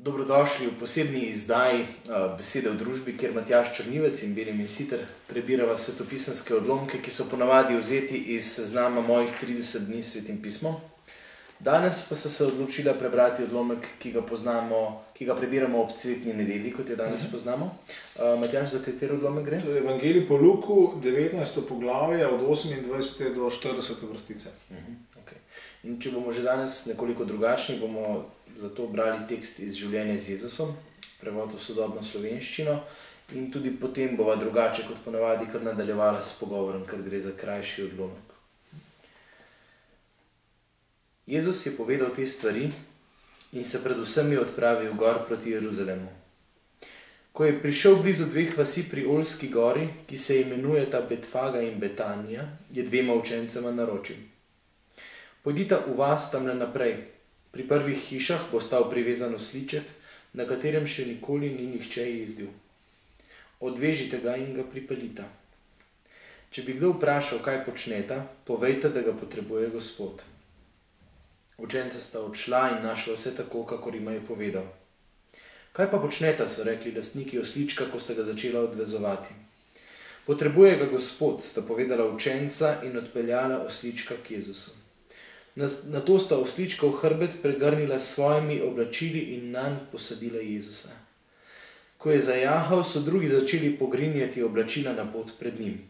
Dobrodošli v posebni izdaji Besede v družbi, kjer Matjaž Črnivec in Benjamin Siter prebirava svetopisemske odlomke, ki so ponavadi vzeti iz seznama mojih 30 dni s Svetim pismom. Danes pa so se odločila prebrati odlomek, ki ga prebiramo ob cvetni nedelji, kot je danes poznamo. Matjaž, za katero odlomek gre? To je Evangelij po Luku, 19. poglavje, od 28. do 40. vrstice. Okay. In če bomo že danes nekoliko drugačni, bomo zato brali tekst iz Življenja z Jezusom, prevod v sodobno slovenščino, in tudi potem bova drugače kot ponavadi kar nadaljevala s pogovorom, ker gre za krajši odlomek. Jezus je povedal te stvari in se pred vsemi odpravil gor proti Jeruzalemu. Ko je prišel blizu dveh vasi pri Oljski gori, ki se imenujeta Betfaga in Betanija, je dvema učencema naročil: Pojdita v vas tamle naprej. Pri prvih hišah bo stal privezan osliček, na katerem še nikoli ni nihče jezdil. Odvežite ga in ga pripeljita. Če bi kdo vprašal, kaj počneta, povejte, da ga potrebuje Gospod. Učenca sta odšla in našla vse tako, kakor jima je povedal. Kaj pa počneta, so rekli lastniki oslička, ko sta ga začela odvezovati. Potrebuje ga Gospod, sta povedala učenca in odpeljala oslička k Jezusu. Nato sta osličkov hrbet pregrnila s svojimi oblačili in nanj posadila Jezusa. Ko je zajahal, so drugi začeli pogrinjati oblačila na pot pred njim.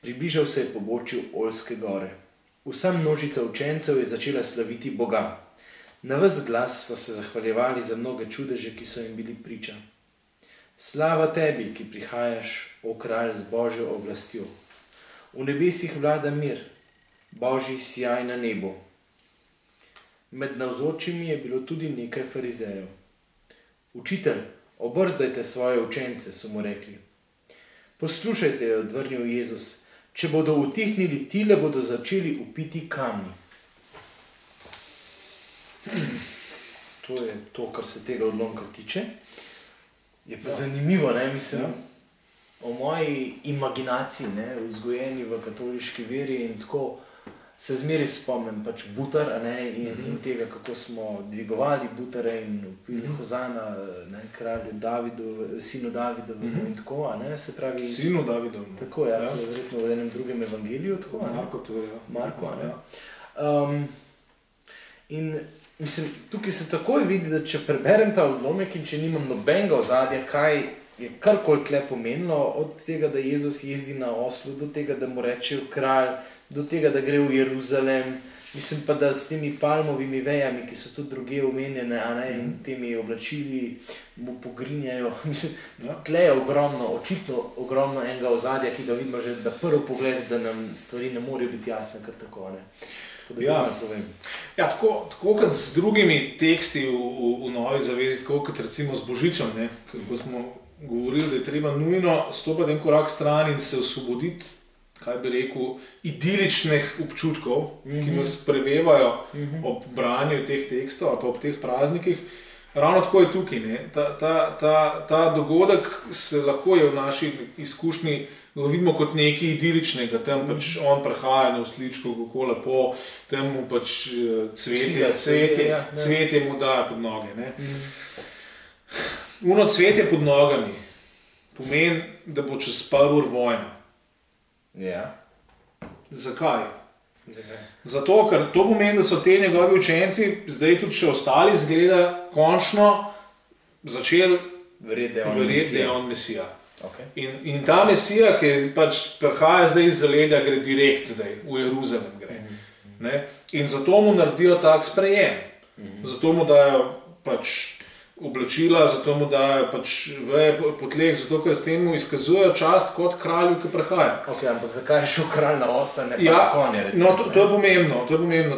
Približal se je pobočju Oljske gore. Vsa množica učencev je začela slaviti Boga. Na ves glas so se zahvaljevali za mnoge čudeže, ki so jim bili priča. Slava tebi, ki prihajaš, o kralj z Božjo oblastjo. V nebesih vlada mir, Božji sijaj na nebu. Med navzočimi je bilo tudi nekaj farizejev. Učitelj, obrzdajte svoje učence, so mu rekli. Poslušajte, je odvrnil Jezus, če bodo utihnili tile, bodo začeli upiti kamni. To je to, kar se tega odlomka tiče. Je pa zanimivo, ne, mislim, o moji imaginaciji, ne, vzgojeni v katoliški veri in tako, se zmeri spomnim pač butar, a ne, in tega, kako smo dvigovali butare in upili Hozana, ne, kralju Davidu, sinu Davidovemu in tako, a ne, se pravi... Sinu Davidovemu. Tako, ja, to je verjetno v enem drugem evangeliju, tako, a ne. Marko, to je, ja. Marko, a ne. In mislim, tukaj se takoj vidi, da če preberem ta odlomek in če nimam nobenega ozadja, kaj je karkoli tle pomenilo, od tega, da Jezus jezdi na oslu, do tega, da mu rečejo kralj, do tega, da gre v Jeruzalem, mislim pa, da s temi palmovimi vejami, ki so tudi druge omenjene, a ne, in temi oblačili mu pogrinjajo, mislim, tle je ogromno, očitno ogromno enega ozadja, ki ga vidimo že na prvi pogled, da nam stvari ne morejo biti jasne kar tako, ne. Tako kot z drugimi teksti v Novi zavezi, tako kot recimo z Božičem, ne, ko smo govorili, da je treba nujno stopiti en korak stran in se osvoboditi, kaj bi rekel, idiličnih občutkov, ki nas prevevajo ob branju teh tekstov ali pa ob teh praznikih. Ravno tako je tukaj, ne. Ta dogodek se lahko je v naši izkušnji vidimo kot nekaj idiličnega, tam pač on prehaja na osličku, kako lepo, tam mu pač cvetje mu daje pod noge, ne. Uno cvetje pod nogami pomeni, da bo čez par ur vojna. Ja. Zakaj? Zato, ker to pomeni, da so te njegovi učenci, zdaj tudi še ostali zgleda, končno začeli verjeti, da je on Mesija. Okay. In ta Mesija, ki pač prihaja zdaj iz zaledja, gre direkt zdaj, v Jeruzalem gre. Ne? In zato mu naredijo tak sprejem. Zato mu dajo pač oblačila, zato mu dajo pač veje po tleh, zato ker s tem mu izkazujejo čast kot kralju, ki prihaja. Ok, ampak zakaj je šel kralj na osla, ne pa konje, recimo? No, to je pomembno.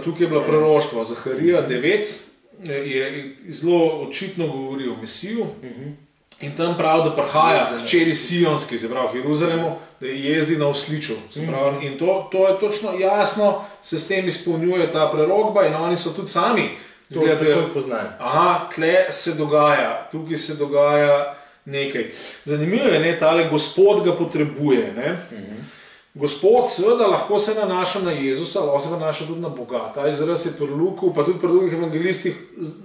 Tukaj je bilo proroštvo. Zaharija 9 je zelo očitno govoril o Mesiju in tam pravi, da prihaja hčeri Sionski, se pravi v Jeruzalemu, da jezdi na osliču. In to je točno jasno, se s tem izpolnjuje ta prerokba in oni so tudi sami tukaj se dogaja nekaj. Zanimivo je, ne, tale Gospod ga potrebuje, ne. Gospod seveda lahko se nanaša na Jezusa, lahko se nanaša tudi na Boga. Ta izraz je pri Luku, pa tudi pri drugih evangelistih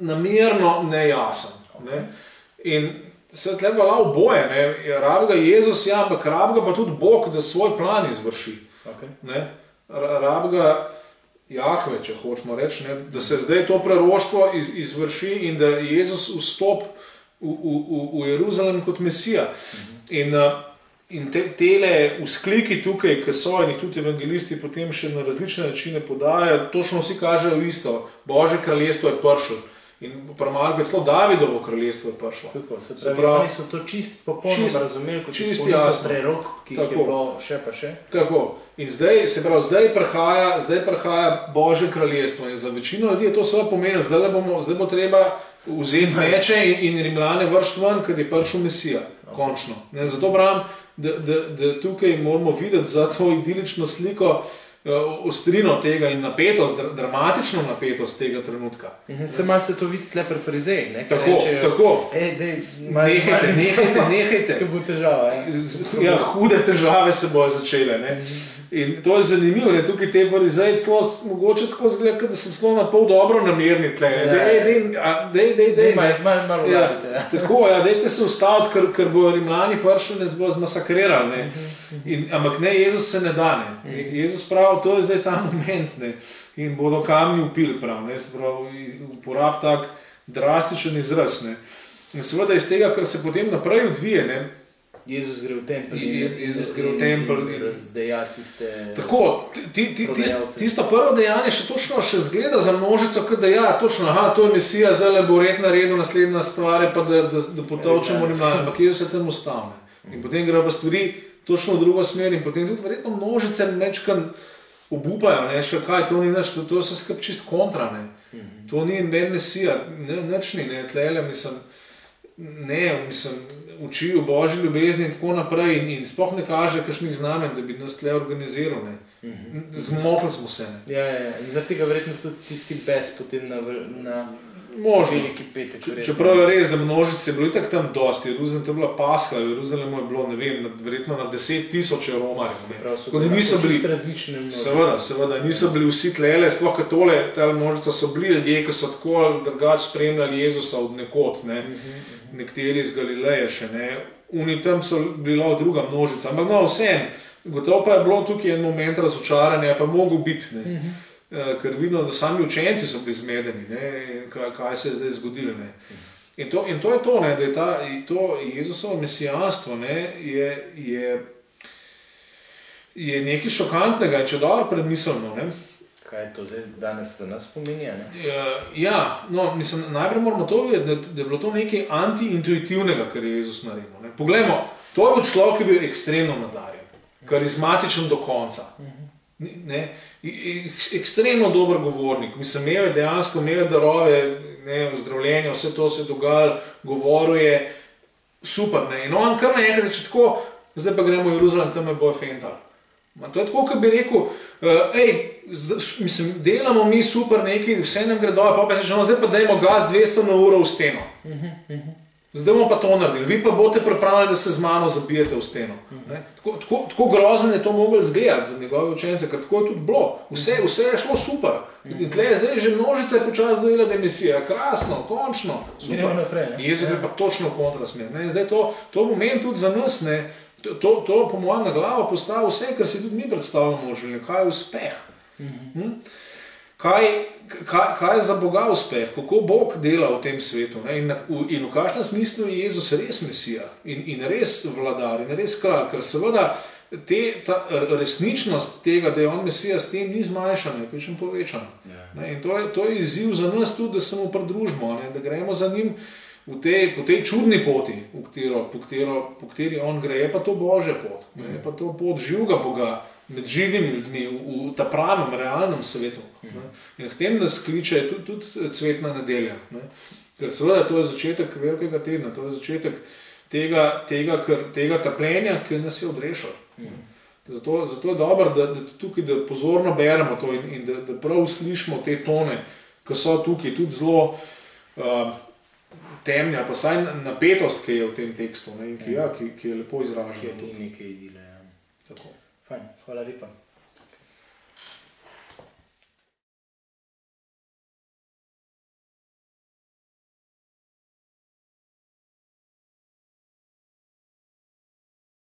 namerno nejasen. Ne? In se tle vala oboje, ne? Rabi ga Jezus, ja, ampak rabi ga pa tudi Bog, da svoj plan izvrši. Ne? Rabi ga Jahve, če hočemo reči, ne? Da se zdaj to proroštvo izvrši in da Jezus vstop v Jeruzalem kot Mesija. In tele vzkliki tukaj, ki so in jih tudi evangelisti potem še na različne načine podajajo, točno vsi kažejo isto. Božje kraljestvo je prišlo. In premalo je celo Davidovo kraljestvo je prišlo. Tako, se pravi, oni so to popolnoma razumeli, kot izpolnitev prerok, ki jih je bilo še pa še. Tako. In zdaj prihaja Božje kraljestvo. In za večino ljudi je to seveda pomenilo. Zdaj bo treba vzeti meče in Rimljane vršiti ven, ker je prišel Mesija. Končno. Ne, zato pravim, da tukaj moramo videti za to idilično sliko ostrino tega in napetost, dramatično napetost tega trenutka. Se malo se to vidi tle pri farizejih, ne? Tako. Nehajte. Kaj bo težava, ja, hude težave se bojo začele, ne? In to je zanimivo, ne? Tukaj te farizeji celo mogoče tako zgleda, da so celo na pol dobro namerni tle. Malo vladite. Tako, ja, dajte se ustaviti, ker bojo Rimljani prišli, ne bojo zmasakrirali, ne? Ampak ne, Jezus se ne da, ne? Jezus pravi, to je zdaj ta moment, ne? In bodo kamni upili, pravi, uporab tak drastičen izraz, ne? In seveda iz tega, kar se potem naprej odvije, ne? Jezus gre v tempel in razdeja tiste... Tako, tisto prvo dejanje še zgleda za množico, da ja, točno, to je Mesija, zdaj le bo red naredil, naslednja stvar je pa, da potovčemo Rimljane, ampak Jezus se tam ustavne. In potem gre pa stvari točno v drugo smer in potem tudi verjetno množice mečkan obupajo, ne, še kaj, to ni nič, to se skrb čist kontra, ne. To ni Mesija, nič ni, ne, tlele, mislim, učijo Božji ljubezni in tako naprej in sploh ne kaže kakšnih znamen, da bi nas tle organiziral, ne. Zmotili smo se, ne. Ja, in zaradi tega verjetno tudi tisti bes potem na veliki petek. Čeprav je res, da množice je bilo itak tam dosti, Jeruzalem, to je bila Paska, v Jeruzalemu je bilo, ne vem, verjetno na 10,000 romarjev. Tako da niso bili, seveda, niso bili vsi tlele, sploh kad ta množica so bili ljudje, ki so tako ali drugače spremljali Jezusa od nekod, ne. Nekateri iz Galileje še, ne. Oni tam so bila druga množica, ampak no, vsem, gotovo pa je bilo tukaj en moment razočaranja, pa mogel biti, ne. Ker vidno, da sami učenci so bili zmedeni, ne, kaj se je zdaj zgodilo, ne. In to je to, ne, da je to Jezusovo mesijanstvo, ne, je nekaj šokantnega in če dobro premislimo, ne. Kaj je to zdaj danes za nas pomeni, ne? Ja, no, mislim, najprej moramo to videti, da je bilo to nekaj anti-intuitivnega, kar je Jezus naredil, ne. Poglejmo, to je bil človek, ki je bil ekstremno nadarjen, karizmatičen do konca. Ne, ekstremno dober govornik, mislim, imel darove, ne, zdravljenja, vse to se je dogajalo, govoril je super, ne, in on kar naenkrat reče tako, zdaj pa gremo v Jeruzalem, tam je boj fental. To je tako, kot bi rekel, mislim, delamo mi super nekaj, vse nam gre dole, pa se zdaj pa dajmo gas 200 na uro v steno. Zdaj bomo pa to naredili, vi pa boste pripravljali, da se z mano zabijete v steno. Tako grozen je to mogel zgledati za njegove učence, ker tako je tudi bilo. Vse je šlo super. In tle je zdaj že množica počas dojela, da je Mesija. Krasno, končno, super. Jezus je pa točno v kontrasmer. Zdaj to moment tudi za nas, ne, to po mojem na glavo postavi vse, kar si tudi mi predstavljamo v življenju. Kaj je uspeh? Kaj je za Boga uspeh? Kako Bog dela v tem svetu? Ne? In v kakšnem smislu je Jezus res Mesija in res vladar in res kralj, ker seveda ta resničnost tega, da je on Mesija, s tem ni zmanjšana, je večjem povečana. In to je izziv za nas tudi, da se mu pridružimo, da gremo za njim po tej čudni poti, po kateri on gre, je pa to Božja pot, je pa to pot živega Boga med živimi ljudmi v ta pravem, realnem svetu. In k tem nas kliče tudi cvetna nedelja. Ker seveda to je začetek velikega tedna, to je začetek tega trpljenja, ki nas je odrešil. Zato je dobro, da tukaj da pozorno beremo to in da prav slišimo te tone, ki so tukaj tudi zelo temni, pa saj napetost, ki je v tem tekstu, in ki je lepo izražena. Ki je nekaj idile. Fajn, hvala lepa.